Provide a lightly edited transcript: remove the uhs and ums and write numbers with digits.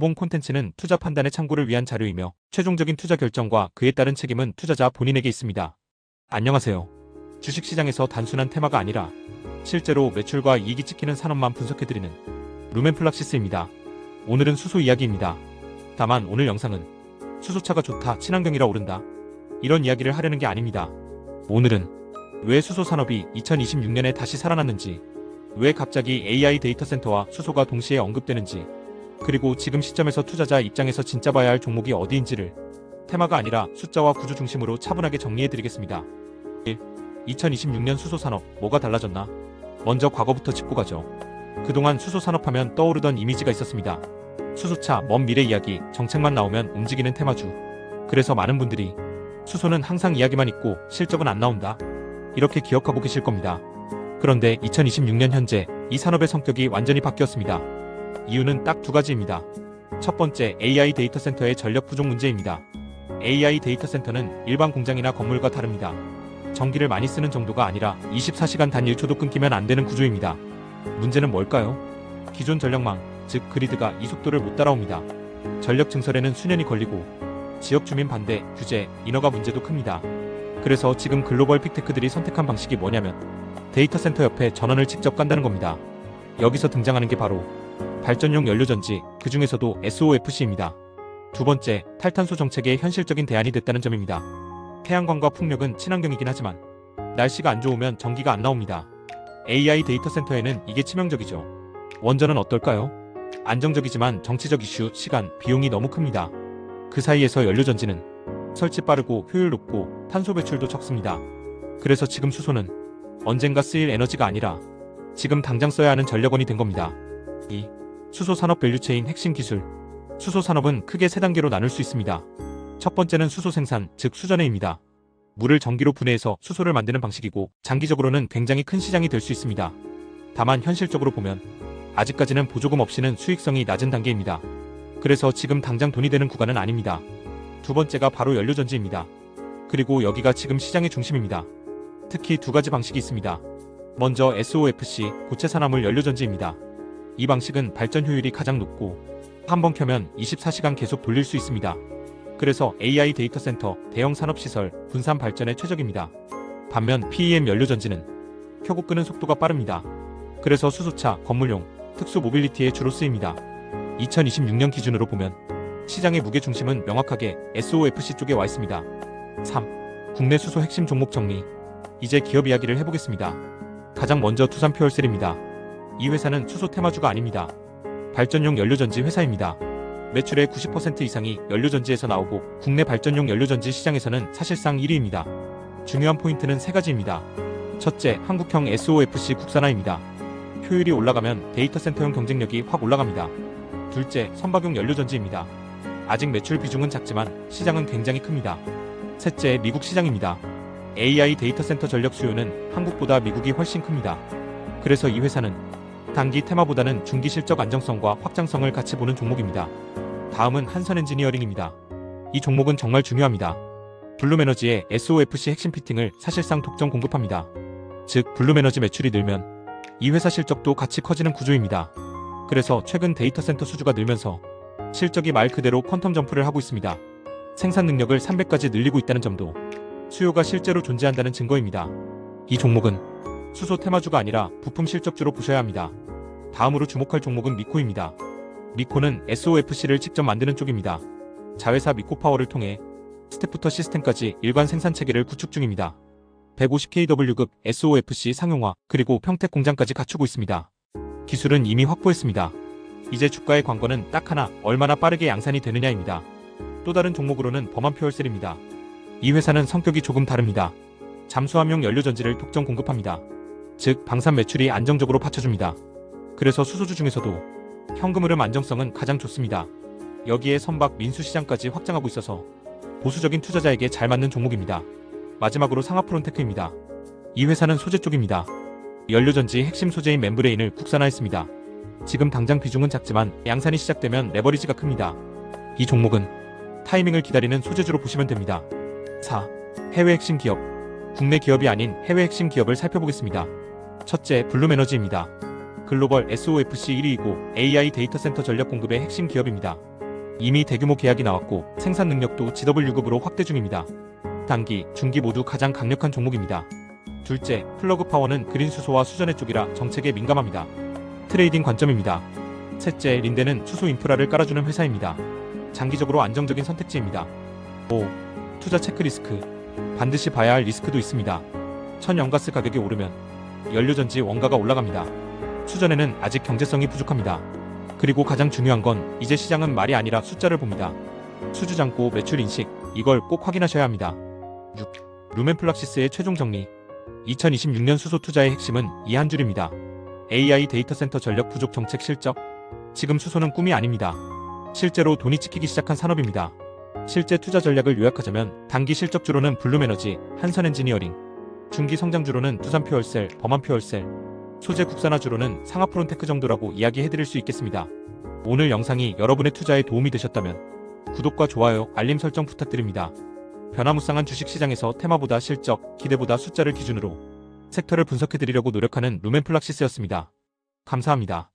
본 콘텐츠는 투자 판단의 참고를 위한 자료이며 최종적인 투자 결정과 그에 따른 책임은 투자자 본인에게 있습니다. 안녕하세요. 주식시장에서 단순한 테마가 아니라 실제로 매출과 이익이 찍히는 산업만 분석해드리는 루멘플락시스입니다. 오늘은 수소 이야기입니다. 다만 오늘 영상은 수소차가 좋다, 친환경이라 오른다, 이런 이야기를 하려는 게 아닙니다. 오늘은 왜 수소 산업이 2026년에 다시 살아났는지, 왜 갑자기 AI 데이터 센터와 수소가 동시에 언급되는지, 그리고 지금 시점에서 투자자 입장에서 진짜 봐야 할 종목이 어디인지를 테마가 아니라 숫자와 구조 중심으로 차분하게 정리해드리겠습니다. 1. 2026년 수소 산업 뭐가 달라졌나? 먼저 과거부터 짚고 가죠. 그동안 수소 산업하면 떠오르던 이미지가 있었습니다. 수소차, 먼 미래 이야기, 정책만 나오면 움직이는 테마주. 그래서 많은 분들이 수소는 항상 이야기만 있고 실적은 안 나온다, 이렇게 기억하고 계실 겁니다. 그런데 2026년 현재 이 산업의 성격이 완전히 바뀌었습니다. 이유는 딱 두 가지입니다. 첫 번째, AI 데이터 센터의 전력 부족 문제입니다. AI 데이터 센터는 일반 공장이나 건물과 다릅니다. 전기를 많이 쓰는 정도가 아니라 24시간 단 1초도 끊기면 안 되는 구조입니다. 문제는 뭘까요? 기존 전력망, 즉 그리드가 이 속도를 못 따라옵니다. 전력 증설에는 수년이 걸리고 지역 주민 반대, 규제, 인허가 문제도 큽니다. 그래서 지금 글로벌 빅테크들이 선택한 방식이 뭐냐면 데이터 센터 옆에 전원을 직접 깐다는 겁니다. 여기서 등장하는 게 바로 발전용 연료전지, 그 중에서도 SOFC입니다. 두 번째, 탈탄소 정책의 현실적인 대안이 됐다는 점입니다. 태양광과 풍력은 친환경이긴 하지만 날씨가 안 좋으면 전기가 안 나옵니다. AI 데이터 센터에는 이게 치명적이죠. 원전은 어떨까요? 안정적이지만 정치적 이슈, 시간, 비용이 너무 큽니다. 그 사이에서 연료전지는 설치 빠르고 효율 높고 탄소 배출도 적습니다. 그래서 지금 수소는 언젠가 쓰일 에너지가 아니라 지금 당장 써야 하는 전력원이 된 겁니다. 2. 수소 산업 밸류체인 핵심 기술. 수소 산업은 크게 세 단계로 나눌 수 있습니다. 첫 번째는 수소 생산, 즉 수전해입니다. 물을 전기로 분해해서 수소를 만드는 방식이고 장기적으로는 굉장히 큰 시장이 될 수 있습니다. 다만 현실적으로 보면 아직까지는 보조금 없이는 수익성이 낮은 단계입니다. 그래서 지금 당장 돈이 되는 구간은 아닙니다. 두 번째가 바로 연료전지입니다. 그리고 여기가 지금 시장의 중심입니다. 특히 두 가지 방식이 있습니다. 먼저 SOFC, 고체 산화물 연료전지입니다. 이 방식은 발전 효율이 가장 높고 한번 켜면 24시간 계속 돌릴 수 있습니다. 그래서 AI 데이터 센터, 대형 산업시설, 분산 발전에 최적입니다. 반면 PEM 연료전지는 켜고 끄는 속도가 빠릅니다. 그래서 수소차, 건물용, 특수 모빌리티에 주로 쓰입니다. 2026년 기준으로 보면 시장의 무게중심은 명확하게 SOFC 쪽에 와 있습니다. 3. 국내 수소 핵심 종목 정리. 이제 기업 이야기를 해보겠습니다. 가장 먼저 두산퓨얼셀입니다. 이 회사는 수소 테마주가 아닙니다. 발전용 연료전지 회사입니다. 매출의 90% 이상이 연료전지에서 나오고 국내 발전용 연료전지 시장에서는 사실상 1위입니다. 중요한 포인트는 세 가지입니다. 첫째, 한국형 SOFC 국산화입니다. 효율이 올라가면 데이터 센터용 경쟁력이 확 올라갑니다. 둘째, 선박용 연료전지입니다. 아직 매출 비중은 작지만 시장은 굉장히 큽니다. 셋째, 미국 시장입니다. AI 데이터 센터 전력 수요는 한국보다 미국이 훨씬 큽니다. 그래서 이 회사는 단기 테마보다는 중기 실적 안정성과 확장성을 같이 보는 종목입니다. 다음은 한선엔지니어링입니다. 이 종목은 정말 중요합니다. 블룸에너지의 SOFC 핵심 피팅을 사실상 독점 공급합니다. 즉 블룸에너지 매출이 늘면 이 회사 실적도 같이 커지는 구조입니다. 그래서 최근 데이터 센터 수주가 늘면서 실적이 말 그대로 퀀텀 점프를 하고 있습니다. 생산 능력을 300까지 늘리고 있다는 점도 수요가 실제로 존재한다는 증거입니다. 이 종목은 수소 테마주가 아니라 부품 실적주로 보셔야 합니다. 다음으로 주목할 종목은 미코입니다. 미코는 SOFC를 직접 만드는 쪽입니다. 자회사 미코파워를 통해 스태프터 시스템까지 일관 생산 체계를 구축 중입니다. 150kW급 SOFC 상용화, 그리고 평택 공장까지 갖추고 있습니다. 기술은 이미 확보했습니다. 이제 주가의 관건은 딱 하나, 얼마나 빠르게 양산이 되느냐입니다. 또 다른 종목으로는 범한퓨얼셀입니다. 이 회사는 성격이 조금 다릅니다. 잠수함용 연료전지를 독점 공급합니다. 즉 방산 매출이 안정적으로 받쳐줍니다. 그래서 수소주 중에서도 현금 흐름 안정성은 가장 좋습니다. 여기에 선박 민수시장까지 확장하고 있어서 보수적인 투자자에게 잘 맞는 종목입니다. 마지막으로 상하프론테크입니다. 이 회사는 소재 쪽입니다. 연료전지 핵심 소재인 멤브레인을 국산화했습니다. 지금 당장 비중은 작지만 양산이 시작되면 레버리지가 큽니다. 이 종목은 타이밍을 기다리는 소재주로 보시면 됩니다. 4. 해외 핵심 기업. 국내 기업이 아닌 해외 핵심 기업을 살펴보겠습니다. 첫째, 블룸에너지입니다. 글로벌 SOFC 1위이고 AI 데이터 센터 전력 공급의 핵심 기업입니다. 이미 대규모 계약이 나왔고 생산 능력도 GW급으로 확대 중입니다. 단기, 중기 모두 가장 강력한 종목입니다. 둘째, 플러그 파워는 그린 수소와 수전해 쪽이라 정책에 민감합니다. 트레이딩 관점입니다. 셋째, 린데는 수소 인프라를 깔아주는 회사입니다. 장기적으로 안정적인 선택지입니다. 5. 투자 체크리스크. 반드시 봐야 할 리스크도 있습니다. 천연가스 가격이 오르면 연료전지 원가가 올라갑니다. 수전에는 아직 경제성이 부족합니다. 그리고 가장 중요한 건 이제 시장은 말이 아니라 숫자를 봅니다. 수주잔고 매출 인식, 이걸 꼭 확인하셔야 합니다. 6. 루멘플락시스의 최종 정리. 2026년 수소 투자의 핵심은 이 한 줄입니다. AI 데이터 센터 전력 부족 정책 실적. 지금 수소는 꿈이 아닙니다. 실제로 돈이 찍히기 시작한 산업입니다. 실제 투자 전략을 요약하자면 단기 실적주로는 블룸에너지, 한선엔지니어링, 중기 성장주로는 두산퓨얼셀, 범한퓨얼셀, 소재 국산화주로는 상하프론테크 정도라고 이야기해드릴 수 있겠습니다. 오늘 영상이 여러분의 투자에 도움이 되셨다면 구독과 좋아요, 알림 설정 부탁드립니다. 변화무쌍한 주식시장에서 테마보다 실적, 기대보다 숫자를 기준으로 섹터를 분석해드리려고 노력하는 루멘플락시스였습니다. 감사합니다.